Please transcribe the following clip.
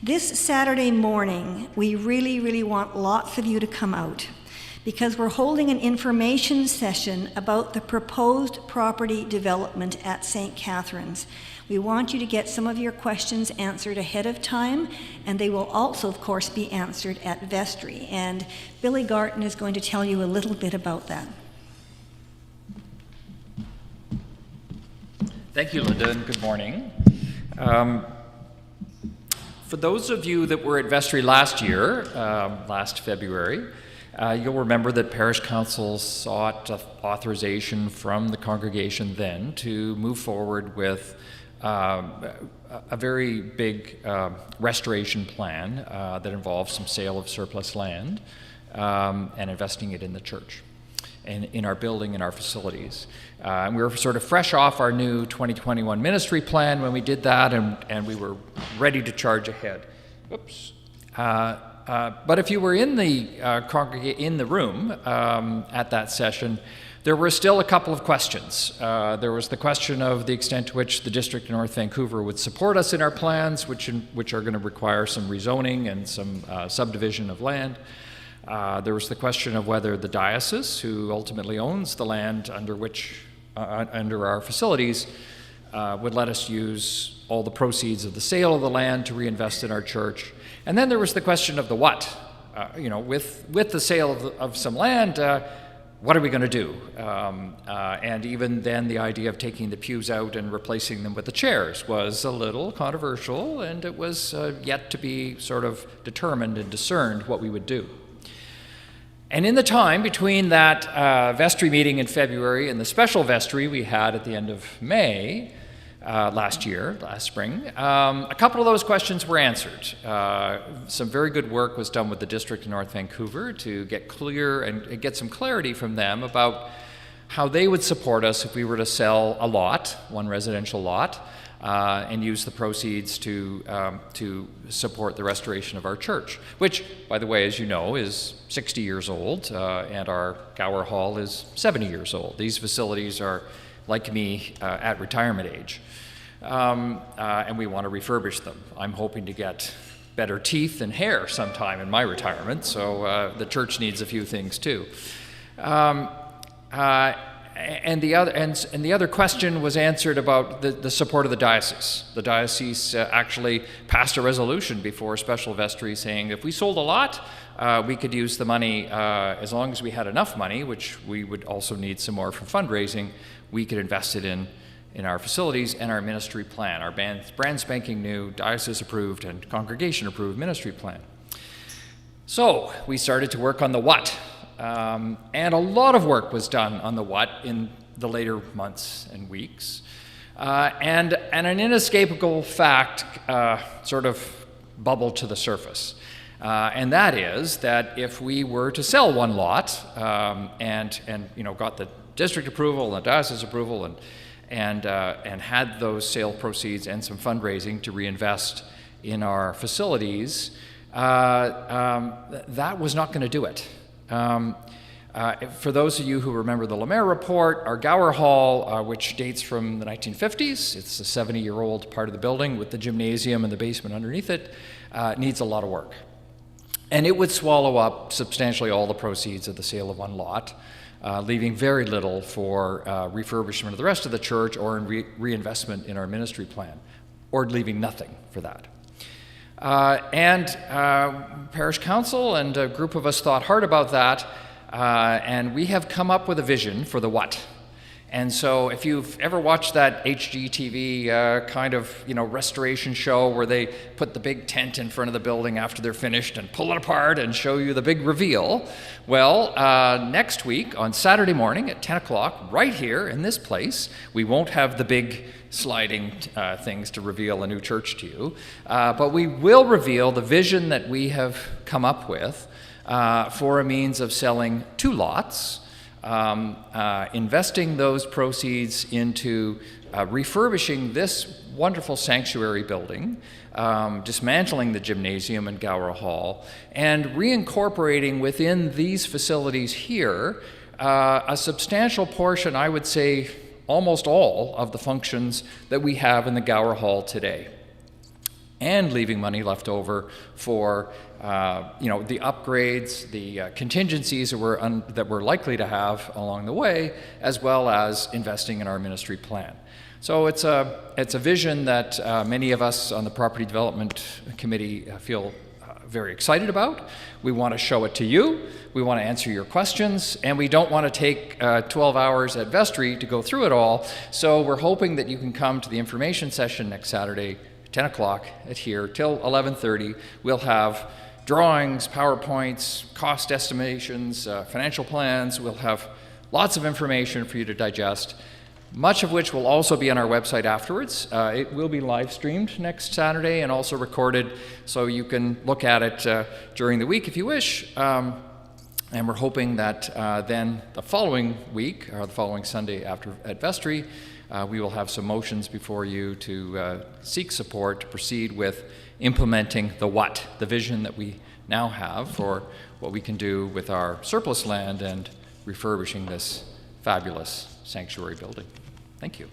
This Saturday morning, we really want lots of you to come out because we're holding an information session about the proposed property development at St. Catharines. We want you to get some of your questions answered ahead of time, and they will also, of course, be answered at vestry. And Billy Garton is going to tell you a little bit about that. Thank you, Linda, and good morning. For those of you that were at vestry last year, last February, you'll remember that Parish Council sought authorization from the congregation then to move forward with a very big restoration plan that involves some sale of surplus land and investing it in the church and in our building and our facilities. And we were sort of fresh off our new 2021 ministry plan when we did that, and we were ready to charge ahead. Oops. But if you were in the room at that session, there were still a couple of questions. There was the question of the extent to which the District of North Vancouver would support us in our plans, which are going to require some rezoning and some subdivision of land. There was the question of whether the diocese, who ultimately owns the land under our facilities, would let us use all the proceeds of the sale of the land to reinvest in our church. And then there was the question of the what. With the sale of some land, what are we going to do? And even then, the idea of taking the pews out and replacing them with the chairs was a little controversial, and it was yet to be sort of determined and discerned what we would do. And in the time between that vestry meeting in February and the special vestry we had at the end of May last spring, a couple of those questions were answered. Some very good work was done with the District of North Vancouver to get clear and get some clarity from them about how they would support us if we were to sell a lot, one residential lot, and use the proceeds to support the restoration of our church, which, by the way, as you know, is 60 years old, and our Gower Hall is 70 years old. These facilities are, like me, at retirement age, and we want to refurbish them. I'm hoping to get better teeth and hair sometime in my retirement, so the church needs a few things too. And the other question was answered about the support of the diocese. The diocese actually passed a resolution before a special vestry saying if we sold a lot, we could use the money as long as we had enough money, which we would also need some more for fundraising. We could invest it in our facilities and our ministry plan, our brand spanking new diocese approved and congregation approved ministry plan. So we started to work on the what. And a lot of work was done on the what in the later months and weeks. And an inescapable fact sort of bubbled to the surface. And that is that if we were to sell one lot and got the district approval and the diocese approval and had those sale proceeds and some fundraising to reinvest in our facilities, that was not going to do it. For those of you who remember the Lemaire report, our Gower Hall, which dates from the 1950s, it's a 70-year-old part of the building with the gymnasium and the basement underneath it, needs a lot of work. And it would swallow up substantially all the proceeds of the sale of one lot, leaving very little for refurbishment of the rest of the church or in reinvestment in our ministry plan, or leaving nothing for that. Parish Council and a group of us thought hard about that, and we have come up with a vision for the what. And so if you've ever watched that HGTV kind of restoration show where they put the big tent in front of the building after they're finished and pull it apart and show you the big reveal, well, next week on Saturday morning at 10 o'clock, right here in this place, we won't have the big sliding things to reveal a new church to you, but we will reveal the vision that we have come up with for a means of selling 2 lots, investing those proceeds into refurbishing this wonderful sanctuary building, dismantling the gymnasium and Gower Hall, and reincorporating within these facilities here a substantial portion, I would say almost all, of the functions that we have in the Gower Hall today. and leaving money left over for the upgrades, the contingencies that we're likely to have along the way, as well as investing in our ministry plan. So it's a vision that many of us on the Property Development Committee feel very excited about. We want to show it to you. We want to answer your questions, and we don't want to take 12 hours at Vestry to go through it all. So we're hoping that you can come to the information session next Saturday, 10 o'clock at here till 11:30. We'll have drawings, PowerPoints, cost estimations, financial plans. We'll have lots of information for you to digest, much of which will also be on our website afterwards. It will be live streamed next Saturday and also recorded, so you can look at it during the week if you wish. And we're hoping that then the following week, or the following Sunday after at Vestry, we will have some motions before you to seek support to proceed with implementing the vision that we now have for what we can do with our surplus land and refurbishing this fabulous sanctuary building. Thank you.